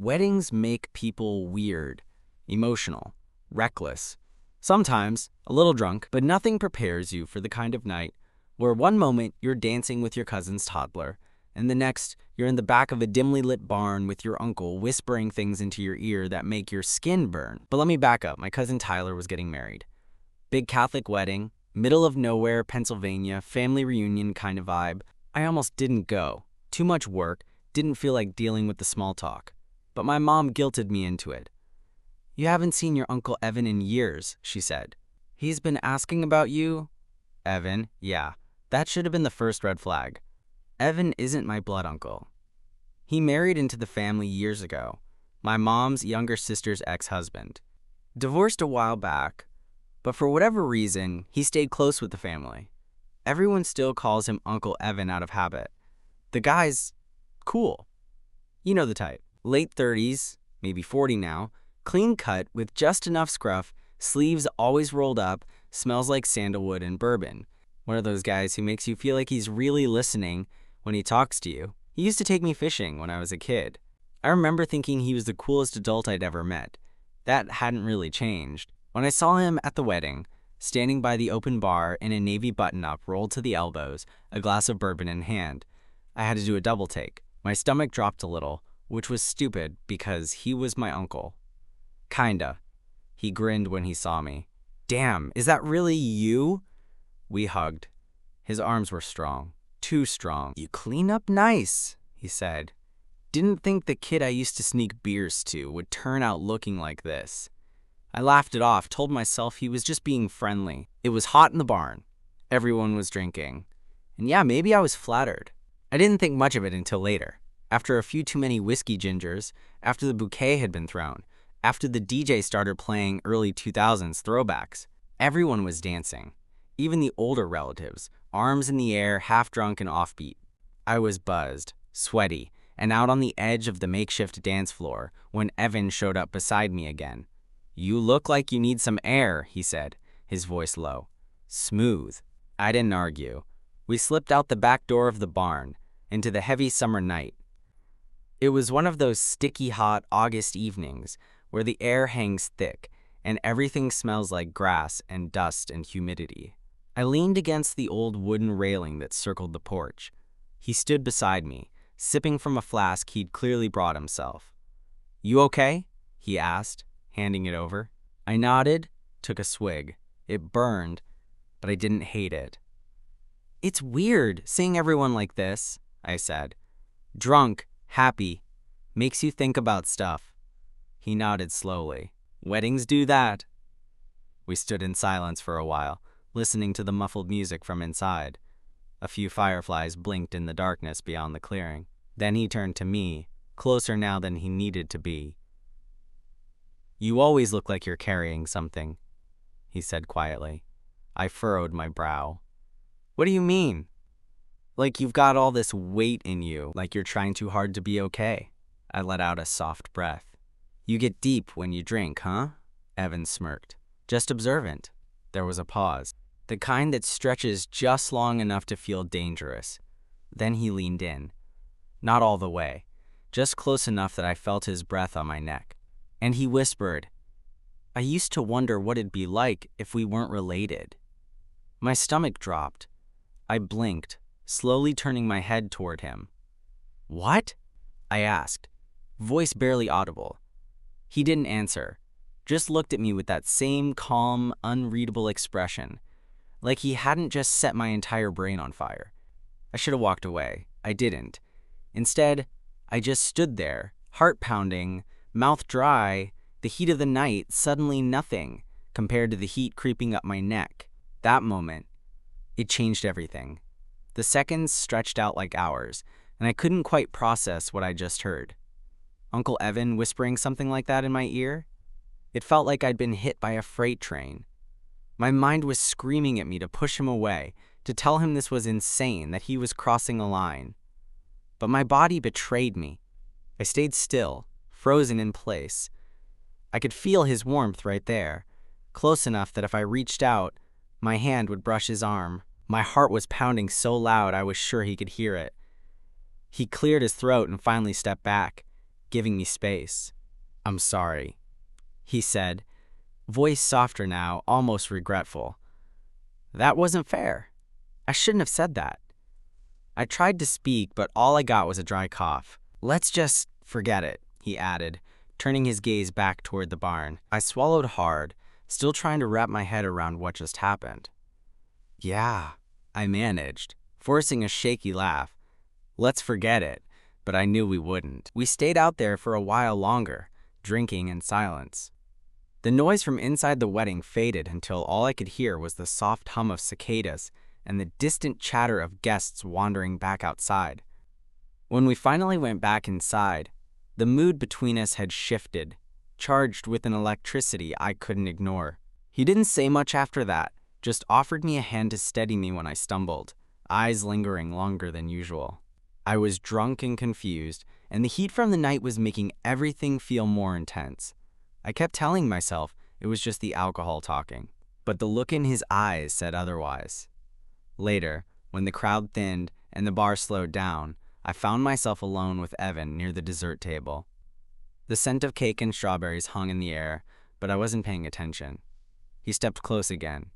Weddings make people weird, emotional, reckless. Sometimes a little drunk, but nothing prepares you for the kind of night where one moment you're dancing with your cousin's toddler, and the next you're in the back of a dimly lit barn with your uncle whispering things into your ear that make your skin burn. But let me back up. My cousin Tyler was getting married. Big Catholic wedding, middle of nowhere, Pennsylvania, family reunion kind of vibe. I almost didn't go. Too much work, didn't feel like dealing with the small talk. But my mom guilted me into it. "You haven't seen your Uncle Evan in years," she said. "He's been asking about you?" Evan, yeah, that should have been the first red flag. Evan isn't my blood uncle. He married into the family years ago, my mom's younger sister's ex-husband. Divorced a while back, but for whatever reason, he stayed close with the family. Everyone still calls him Uncle Evan out of habit. The guy's cool. You know the type. Late 30s, maybe 40 now, clean cut with just enough scruff, sleeves always rolled up, smells like sandalwood and bourbon. One of those guys who makes you feel like he's really listening when he talks to you. He used to take me fishing when I was a kid. I remember thinking he was the coolest adult I'd ever met. That hadn't really changed. When I saw him at the wedding, standing by the open bar in a navy button-up rolled to the elbows, a glass of bourbon in hand, I had to do a double take. My stomach dropped a little, which was stupid because he was my uncle. Kinda. He grinned when he saw me. "Damn, is that really you?" We hugged. His arms were strong. Too strong. "You clean up nice," he said. Didn't think the kid I used to sneak beers to would turn out looking like this. I laughed it off, told myself he was just being friendly. It was hot in the barn. Everyone was drinking. And yeah, maybe I was flattered. I didn't think much of it until later. After a few too many whiskey gingers, after the bouquet had been thrown, after the DJ started playing early 2000s throwbacks, everyone was dancing. Even the older relatives, arms in the air, half drunk and offbeat. I was buzzed, sweaty, and out on the edge of the makeshift dance floor when Evan showed up beside me again. "You look like you need some air," he said, his voice low. Smooth. I didn't argue. We slipped out the back door of the barn into the heavy summer night. It was one of those sticky hot August evenings where the air hangs thick and everything smells like grass and dust and humidity. I leaned against the old wooden railing that circled the porch. He stood beside me, sipping from a flask he'd clearly brought himself. "You okay?" he asked, handing it over. I nodded, took a swig. It burned, but I didn't hate it. "It's weird seeing everyone like this," I said. "Drunk, happy, makes you think about stuff." He nodded slowly. "Weddings do that." We stood in silence for a while, listening to the muffled music from inside. A few fireflies blinked in the darkness beyond the clearing. Then he turned to me, closer now than he needed to be. "You always look like you're carrying something," he said quietly. I furrowed my brow. "What do you mean?" "Like you've got all this weight in you, like you're trying too hard to be okay." I let out a soft breath. "You get deep when you drink, huh?" Evan smirked. "Just observant." There was a pause. The kind that stretches just long enough to feel dangerous. Then he leaned in. Not all the way, just close enough that I felt his breath on my neck. And he whispered, "I used to wonder what it'd be like if we weren't related." My stomach dropped. I blinked, slowly turning my head toward him. "What?" I asked, voice barely audible. He didn't answer, just looked at me with that same calm, unreadable expression, like he hadn't just set my entire brain on fire. I should have walked away. I didn't. Instead, I just stood there, heart pounding, mouth dry, the heat of the night suddenly nothing compared to the heat creeping up my neck. That moment, it changed everything. The seconds stretched out like hours, and I couldn't quite process what I just heard. Uncle Evan whispering something like that in my ear? It felt like I'd been hit by a freight train. My mind was screaming at me to push him away, to tell him this was insane, that he was crossing a line. But my body betrayed me. I stayed still, frozen in place. I could feel his warmth right there, close enough that if I reached out, my hand would brush his arm. My heart was pounding so loud I was sure he could hear it. He cleared his throat and finally stepped back. giving me space. "I'm sorry," he said, voice softer now, almost regretful. "That wasn't fair. I shouldn't have said that." I tried to speak, but all I got was a dry cough. "Let's just forget it," he added, turning his gaze back toward the barn. I swallowed hard, still trying to wrap my head around what just happened. "Yeah," I managed, forcing a shaky laugh. "Let's forget it," but I knew we wouldn't. We stayed out there for a while longer, drinking in silence. The noise from inside the wedding faded until all I could hear was the soft hum of cicadas and the distant chatter of guests wandering back outside. When we finally went back inside, the mood between us had shifted, charged with an electricity I couldn't ignore. He didn't say much after that, just offered me a hand to steady me when I stumbled, eyes lingering longer than usual. I was drunk and confused, and the heat from the night was making everything feel more intense. I kept telling myself it was just the alcohol talking, but the look in his eyes said otherwise. Later, when the crowd thinned and the bar slowed down, I found myself alone with Evan near the dessert table. The scent of cake and strawberries hung in the air, but I wasn't paying attention. He stepped close again.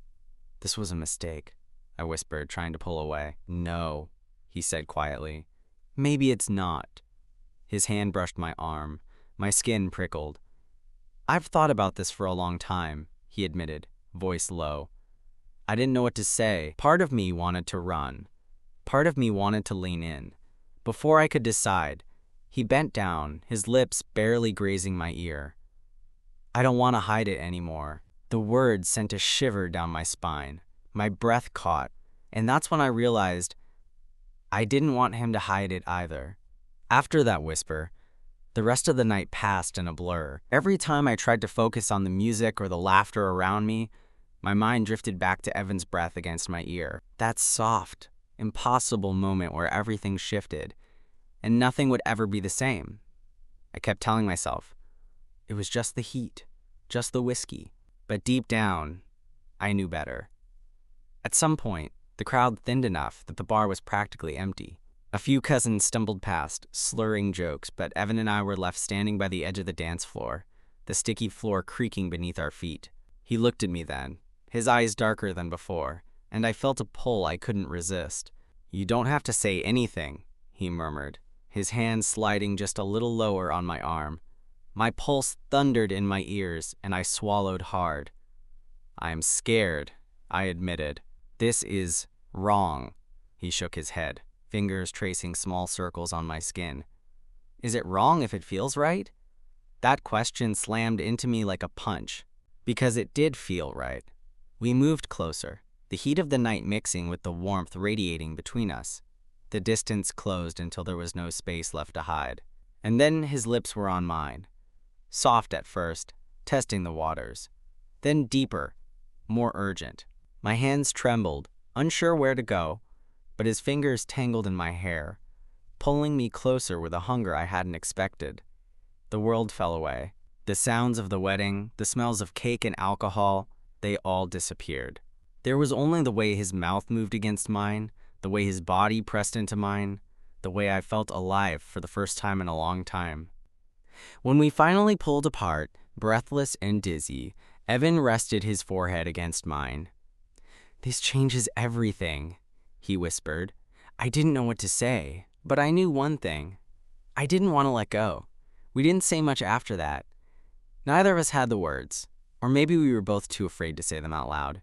"This was a mistake," I whispered, trying to pull away. "No," he said quietly. "Maybe it's not." His hand brushed my arm. My skin prickled. "I've thought about this for a long time," he admitted, voice low. I didn't know what to say. Part of me wanted to run. Part of me wanted to lean in. Before I could decide, he bent down, his lips barely grazing my ear. "I don't want to hide it anymore." The words sent a shiver down my spine. My breath caught, and that's when I realized I didn't want him to hide it either. After that whisper, the rest of the night passed in a blur. Every time I tried to focus on the music or the laughter around me, my mind drifted back to Evan's breath against my ear. That soft, impossible moment where everything shifted, and nothing would ever be the same. I kept telling myself, it was just the heat, just the whiskey. But deep down, I knew better. At some point, the crowd thinned enough that the bar was practically empty. A few cousins stumbled past, slurring jokes, but Evan and I were left standing by the edge of the dance floor, the sticky floor creaking beneath our feet. He looked at me then, his eyes darker than before, and I felt a pull I couldn't resist. "You don't have to say anything," he murmured, his hand sliding just a little lower on my arm. My pulse thundered in my ears, and I swallowed hard. "I am scared," I admitted. "This is wrong." He shook his head, fingers tracing small circles on my skin. "Is it wrong if it feels right?" That question slammed into me like a punch, because it did feel right. We moved closer, the heat of the night mixing with the warmth radiating between us. The distance closed until there was no space left to hide. And then his lips were on mine. Soft at first, testing the waters. Then deeper, more urgent. My hands trembled, unsure where to go, but his fingers tangled in my hair, pulling me closer with a hunger I hadn't expected. The world fell away. The sounds of the wedding, the smells of cake and alcohol, they all disappeared. There was only the way his mouth moved against mine, the way his body pressed into mine, the way I felt alive for the first time in a long time. When we finally pulled apart, breathless and dizzy, Evan rested his forehead against mine. "This changes everything," he whispered. I didn't know what to say, but I knew one thing. I didn't want to let go. We didn't say much after that. Neither of us had the words, or maybe we were both too afraid to say them out loud.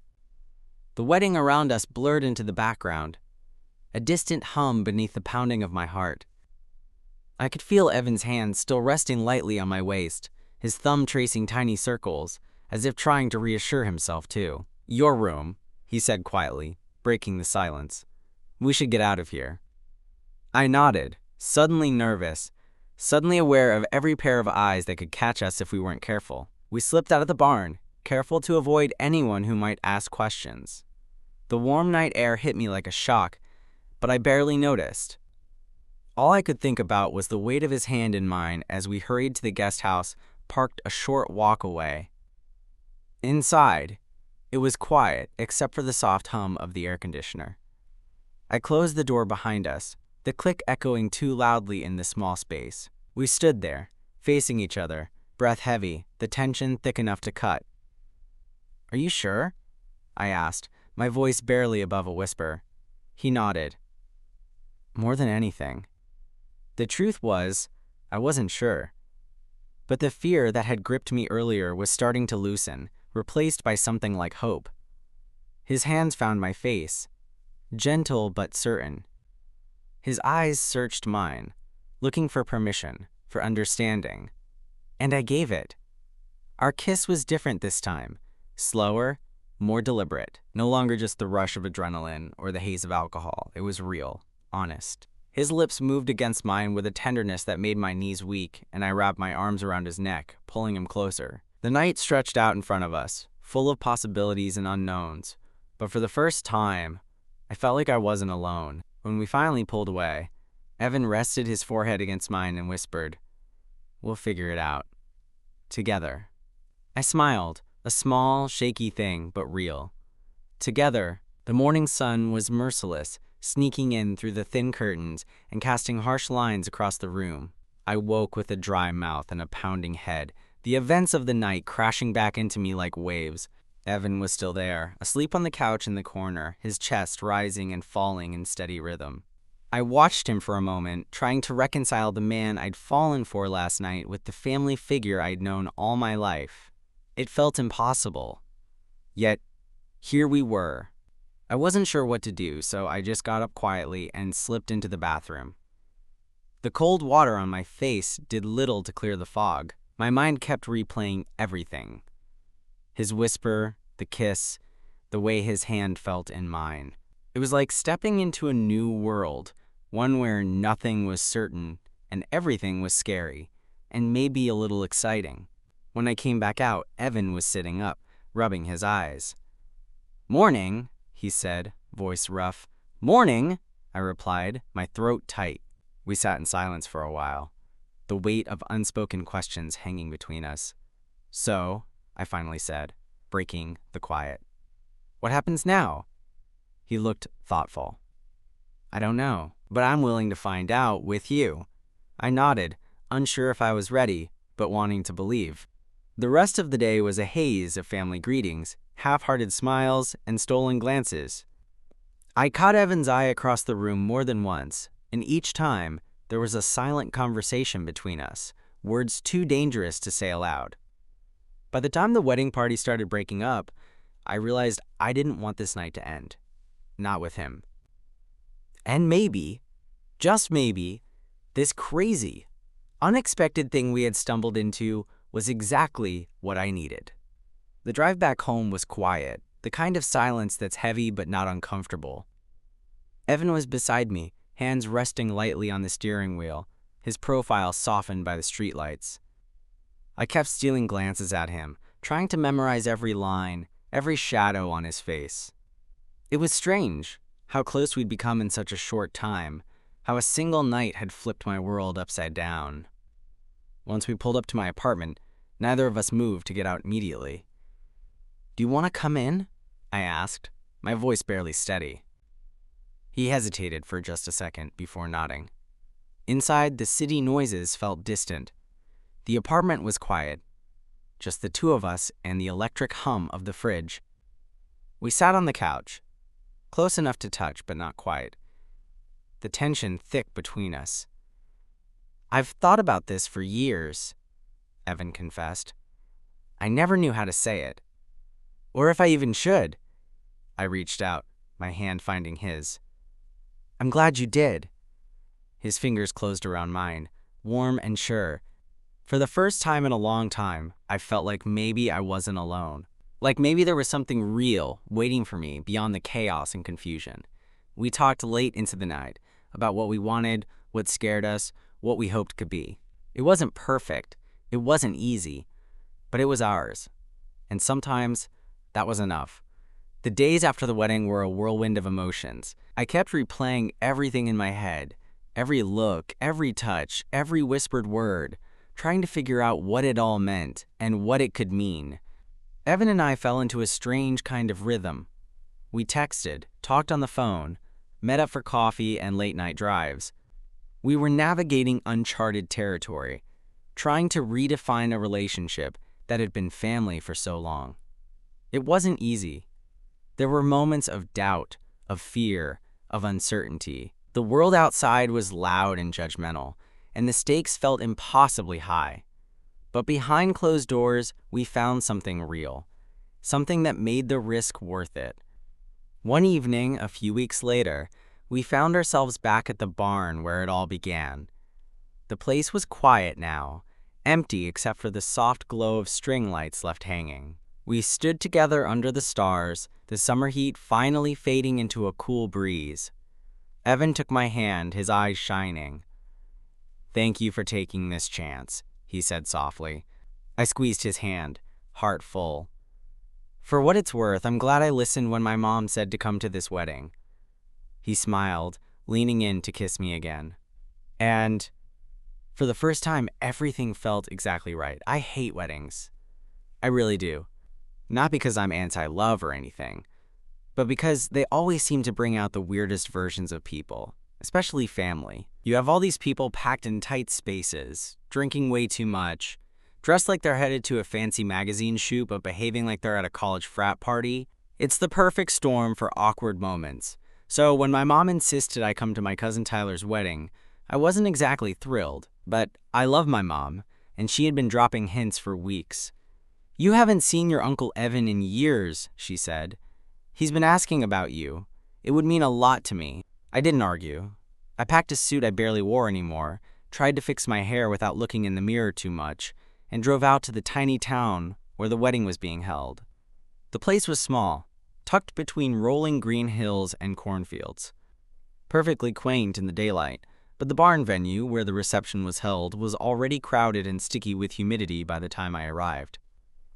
The wedding around us blurred into the background, a distant hum beneath the pounding of my heart. I could feel Evan's hand still resting lightly on my waist, his thumb tracing tiny circles, as if trying to reassure himself too. "Your room," he said quietly, breaking the silence. "We should get out of here." I nodded, suddenly nervous, suddenly aware of every pair of eyes that could catch us if we weren't careful. We slipped out of the barn, careful to avoid anyone who might ask questions. The warm night air hit me like a shock, but I barely noticed. All I could think about was the weight of his hand in mine as we hurried to the guest house, parked a short walk away. Inside, it was quiet except for the soft hum of the air conditioner. I closed the door behind us, the click echoing too loudly in the small space. We stood there, facing each other, breath heavy, the tension thick enough to cut. "Are you sure?" I asked, my voice barely above a whisper. He nodded. "More than anything." The truth was, I wasn't sure. But the fear that had gripped me earlier was starting to loosen, replaced by something like hope. His hands found my face, gentle but certain. His eyes searched mine, looking for permission, for understanding. And I gave it. Our kiss was different this time, slower, more deliberate, no longer just the rush of adrenaline or the haze of alcohol. It was real, honest. His lips moved against mine with a tenderness that made my knees weak, and I wrapped my arms around his neck, pulling him closer. The night stretched out in front of us, full of possibilities and unknowns. But for the first time, I felt like I wasn't alone. When we finally pulled away, Evan rested his forehead against mine and whispered, "We'll figure it out. Together." I smiled, a small, shaky thing, but real. Together, the morning sun was merciless, sneaking in through the thin curtains and casting harsh lines across the room. I woke with a dry mouth and a pounding head, the events of the night crashing back into me like waves. Evan was still there, asleep on the couch in the corner, his chest rising and falling in steady rhythm. I watched him for a moment, trying to reconcile the man I'd fallen for last night with the family figure I'd known all my life. It felt impossible. Yet, here we were. I wasn't sure what to do, so I just got up quietly and slipped into the bathroom. The cold water on my face did little to clear the fog. My mind kept replaying everything. His whisper, the kiss, the way his hand felt in mine. It was like stepping into a new world, one where nothing was certain and everything was scary, and maybe a little exciting. When I came back out, Evan was sitting up, rubbing his eyes. "Morning," he said, voice rough. "Morning," I replied, my throat tight. We sat in silence for a while, the weight of unspoken questions hanging between us. "So," I finally said, breaking the quiet, "what happens now?" He looked thoughtful. "I don't know, but I'm willing to find out with you." I nodded, unsure if I was ready, but wanting to believe. The rest of the day was a haze of family greetings, half-hearted smiles, and stolen glances. I caught Evan's eye across the room more than once, and each time there was a silent conversation between us, words too dangerous to say aloud. By the time the wedding party started breaking up, I realized I didn't want this night to end. Not with him. And maybe, just maybe, this crazy, unexpected thing we had stumbled into was exactly what I needed. The drive back home was quiet, the kind of silence that's heavy but not uncomfortable. Evan was beside me, hands resting lightly on the steering wheel, his profile softened by the streetlights. I kept stealing glances at him, trying to memorize every line, every shadow on his face. It was strange, how close we'd become in such a short time, how a single night had flipped my world upside down. Once we pulled up to my apartment, neither of us moved to get out immediately. "Do you want to come in?" I asked, my voice barely steady. He hesitated for just a second before nodding. Inside, the city noises felt distant. The apartment was quiet, just the two of us and the electric hum of the fridge. We sat on the couch, close enough to touch but not quite, the tension thick between us. "I've thought about this for years," Evan confessed. "I never knew how to say it. Or if I even should." I reached out, my hand finding his. "I'm glad you did." His fingers closed around mine, warm and sure. For the first time in a long time, I felt like maybe I wasn't alone. Like maybe there was something real waiting for me beyond the chaos and confusion. We talked late into the night about what we wanted, what scared us, what we hoped could be. It wasn't perfect, it wasn't easy, but it was ours. And sometimes that was enough. The days after the wedding were a whirlwind of emotions. I kept replaying everything in my head, every look, every touch, every whispered word, trying to figure out what it all meant and what it could mean. Evan and I fell into a strange kind of rhythm. We texted, talked on the phone, met up for coffee and late-night drives. We were navigating uncharted territory, trying to redefine a relationship that had been family for so long. It wasn't easy. There were moments of doubt, of fear, of uncertainty. The world outside was loud and judgmental, and the stakes felt impossibly high. But behind closed doors, we found something real, something that made the risk worth it. One evening, a few weeks later, we found ourselves back at the barn where it all began. The place was quiet now, empty except for the soft glow of string lights left hanging. We stood together under the stars, the summer heat finally fading into a cool breeze. Evan took my hand, his eyes shining. "Thank you for taking this chance," he said softly. I squeezed his hand, heart full. "For what it's worth, I'm glad I listened when my mom said to come to this wedding." He smiled, leaning in to kiss me again. And for the first time, everything felt exactly right. I hate weddings. I really do. Not because I'm anti-love or anything, but because they always seem to bring out the weirdest versions of people, especially family. You have all these people packed in tight spaces, drinking way too much, dressed like they're headed to a fancy magazine shoot but behaving like they're at a college frat party. It's the perfect storm for awkward moments. So when my mom insisted I come to my cousin Tyler's wedding, I wasn't exactly thrilled, but I love my mom, and she had been dropping hints for weeks. "You haven't seen your Uncle Evan in years," she said. "He's been asking about you. It would mean a lot to me." I didn't argue. I packed a suit I barely wore anymore, tried to fix my hair without looking in the mirror too much, and drove out to the tiny town where the wedding was being held. The place was small, tucked between rolling green hills and cornfields. Perfectly quaint in the daylight, but the barn venue where the reception was held was already crowded and sticky with humidity by the time I arrived.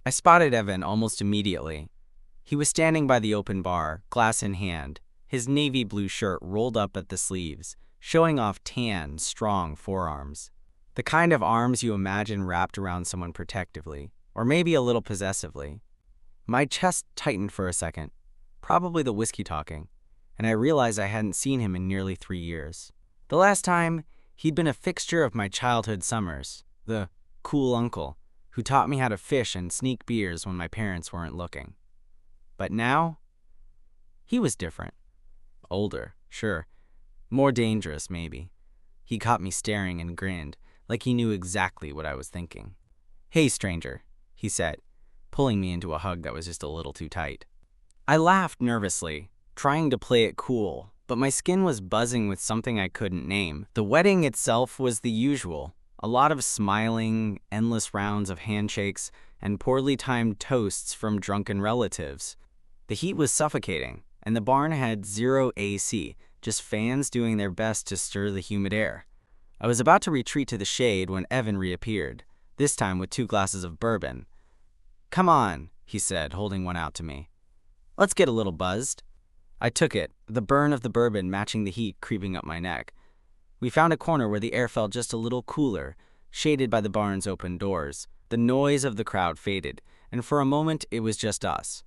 I spotted Evan almost immediately. He was standing by the open bar, glass in hand, his navy blue shirt rolled up at the sleeves, showing off tan, strong forearms. The kind of arms you imagine wrapped around someone protectively, or maybe a little possessively. My chest tightened for a second, probably the whiskey talking, and I realized I hadn't seen him in nearly 3 years. The last time, he'd been a fixture of my childhood summers, the cool uncle who taught me how to fish and sneak beers when my parents weren't looking. But now, he was different. Older, sure. More dangerous, maybe. He caught me staring and grinned, like he knew exactly what I was thinking. "Hey, stranger," he said, pulling me into a hug that was just a little too tight. I laughed nervously, trying to play it cool, but my skin was buzzing with something I couldn't name. The wedding itself was the usual. A lot of smiling, endless rounds of handshakes, and poorly timed toasts from drunken relatives. The heat was suffocating, and the barn had 0 AC, just fans doing their best to stir the humid air. I was about to retreat to the shade when Evan reappeared, this time with 2 glasses of bourbon. "Come on," he said, holding one out to me. "Let's get a little buzzed." I took it, the burn of the bourbon matching the heat creeping up my neck. We found a corner where the air felt just a little cooler, shaded by the barn's open doors. The noise of the crowd faded, and for a moment it was just us.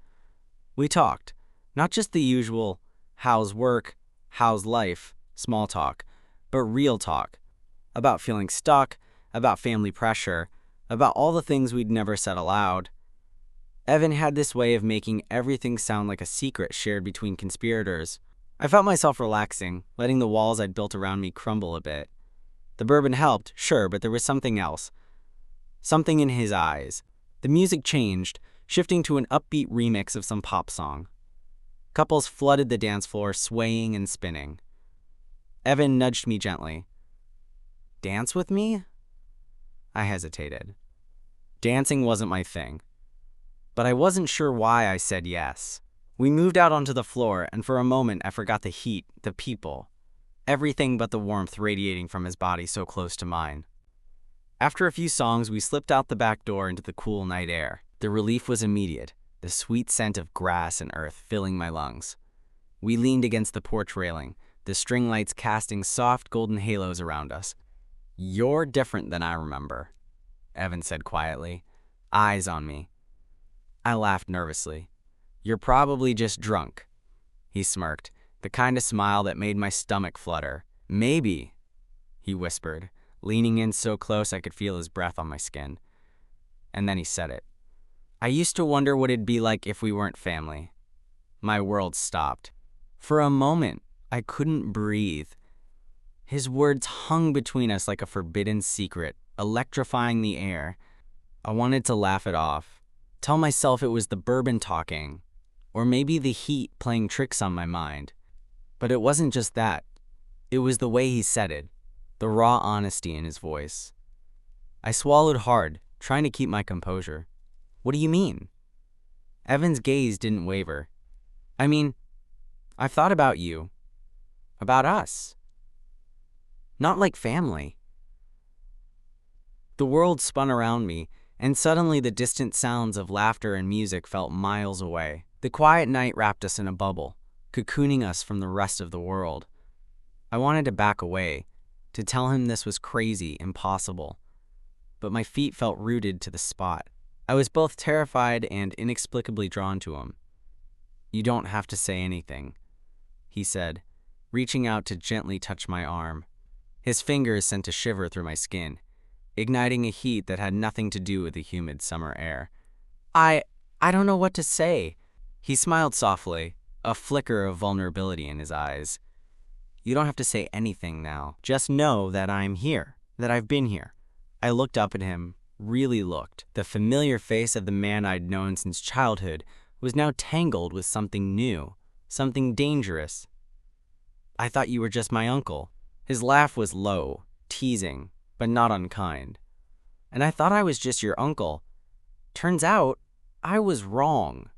We talked, not just the usual, how's work, how's life, small talk, but real talk. About feeling stuck, about family pressure, about all the things we'd never said aloud. Evan had this way of making everything sound like a secret shared between conspirators. I felt myself relaxing, letting the walls I'd built around me crumble a bit. The bourbon helped, sure, but there was something else. Something in his eyes. The music changed, shifting to an upbeat remix of some pop song. Couples flooded the dance floor, swaying and spinning. Evan nudged me gently. "Dance with me?" I hesitated. Dancing wasn't my thing, but I wasn't sure why I said yes. We moved out onto the floor, and for a moment I forgot the heat, the people, everything but the warmth radiating from his body so close to mine. After a few songs, we slipped out the back door into the cool night air. The relief was immediate, the sweet scent of grass and earth filling my lungs. We leaned against the porch railing, the string lights casting soft golden halos around us. "You're different than I remember," Evan said quietly, eyes on me. I laughed nervously. "You're probably just drunk." He smirked, the kind of smile that made my stomach flutter. "Maybe," he whispered, leaning in so close I could feel his breath on my skin. And then he said it. I used to wonder what it'd be like if we weren't family. My world stopped. For a moment, I couldn't breathe. His words hung between us like a forbidden secret, electrifying the air. I wanted to laugh it off, tell myself it was the bourbon talking, or maybe the heat playing tricks on my mind. But it wasn't just that. It was the way he said it, the raw honesty in his voice. I swallowed hard, trying to keep my composure. What do you mean? Evan's gaze didn't waver. I mean, I've thought about you. About us. Not like family. The world spun around me, and suddenly the distant sounds of laughter and music felt miles away. The quiet night wrapped us in a bubble, cocooning us from the rest of the world. I wanted to back away, to tell him this was crazy, impossible. But my feet felt rooted to the spot. I was both terrified and inexplicably drawn to him. You don't have to say anything, he said, reaching out to gently touch my arm. His fingers sent a shiver through my skin, igniting a heat that had nothing to do with the humid summer air. I don't know what to say. He smiled softly, a flicker of vulnerability in his eyes. You don't have to say anything now. Just know that I'm here, that I've been here. I looked up at him, really looked. The familiar face of the man I'd known since childhood was now tangled with something new, something dangerous. I thought you were just my uncle. His laugh was low, teasing, but not unkind. And I thought I was just your uncle. Turns out, I was wrong.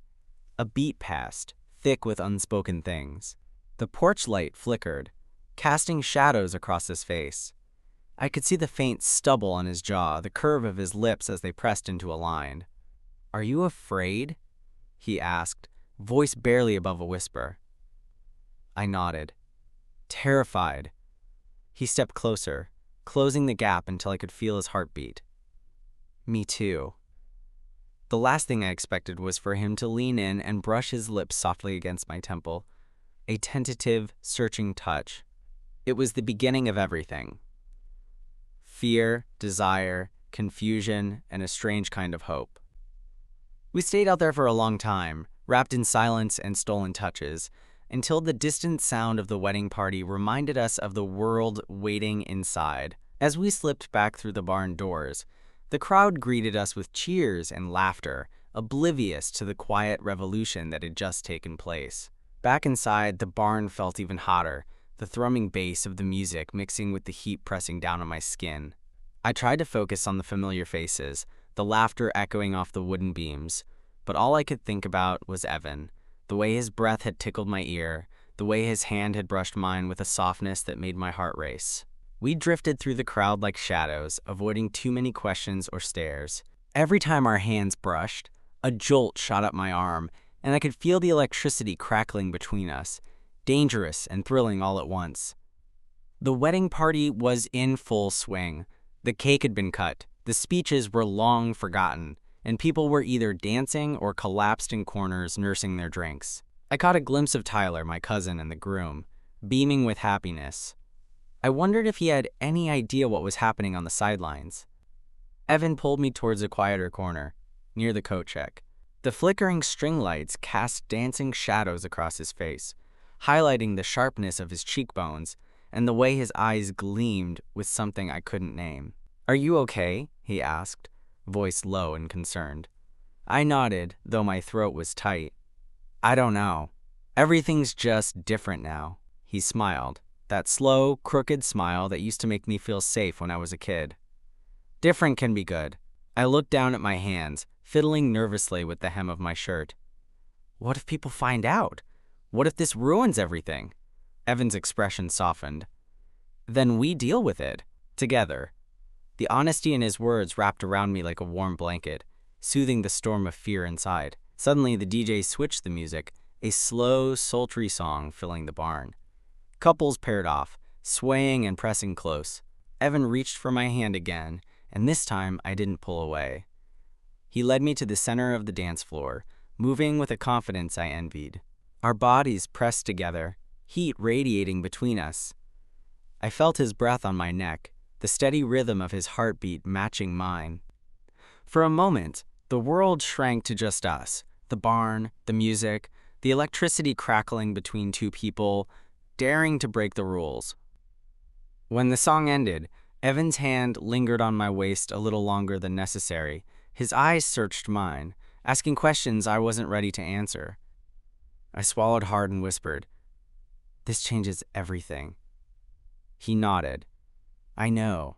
A beat passed, thick with unspoken things. The porch light flickered, casting shadows across his face. I could see the faint stubble on his jaw, the curve of his lips as they pressed into a line. Are you afraid? He asked, voice barely above a whisper. I nodded. Terrified. He stepped closer, closing the gap until I could feel his heartbeat. Me too. The last thing I expected was for him to lean in and brush his lips softly against my temple. A tentative, searching touch. It was the beginning of everything. Fear, desire, confusion, and a strange kind of hope. We stayed out there for a long time, wrapped in silence and stolen touches, until the distant sound of the wedding party reminded us of the world waiting inside. As we slipped back through the barn doors, the crowd greeted us with cheers and laughter, oblivious to the quiet revolution that had just taken place. Back inside, the barn felt even hotter, the thrumming bass of the music mixing with the heat pressing down on my skin. I tried to focus on the familiar faces, the laughter echoing off the wooden beams, but all I could think about was Evan, the way his breath had tickled my ear, the way his hand had brushed mine with a softness that made my heart race. We drifted through the crowd like shadows, avoiding too many questions or stares. Every time our hands brushed, a jolt shot up my arm, and I could feel the electricity crackling between us, dangerous and thrilling all at once. The wedding party was in full swing. The cake had been cut, the speeches were long forgotten, and people were either dancing or collapsed in corners nursing their drinks. I caught a glimpse of Tyler, my cousin, and the groom, beaming with happiness. I wondered if he had any idea what was happening on the sidelines. Evan pulled me towards a quieter corner, near the coat check. The flickering string lights cast dancing shadows across his face, highlighting the sharpness of his cheekbones and the way his eyes gleamed with something I couldn't name. Are you okay? He asked, voice low and concerned. I nodded, though my throat was tight. I don't know. Everything's just different now. He smiled, that slow, crooked smile that used to make me feel safe when I was a kid. Different can be good. I looked down at my hands, fiddling nervously with the hem of my shirt. What if people find out? What if this ruins everything? Evan's expression softened. Then we deal with it, together. The honesty in his words wrapped around me like a warm blanket, soothing the storm of fear inside. Suddenly, the DJ switched the music, a slow, sultry song filling the barn. Couples paired off, swaying and pressing close. Evan reached for my hand again, and this time I didn't pull away. He led me to the center of the dance floor, moving with a confidence I envied. Our bodies pressed together, heat radiating between us. I felt his breath on my neck, the steady rhythm of his heartbeat matching mine. For a moment, the world shrank to just us, the barn, the music, the electricity crackling between two people, daring to break the rules. When the song ended, Evan's hand lingered on my waist a little longer than necessary. His eyes searched mine, asking questions I wasn't ready to answer. I swallowed hard and whispered, "This changes everything." He nodded. "I know."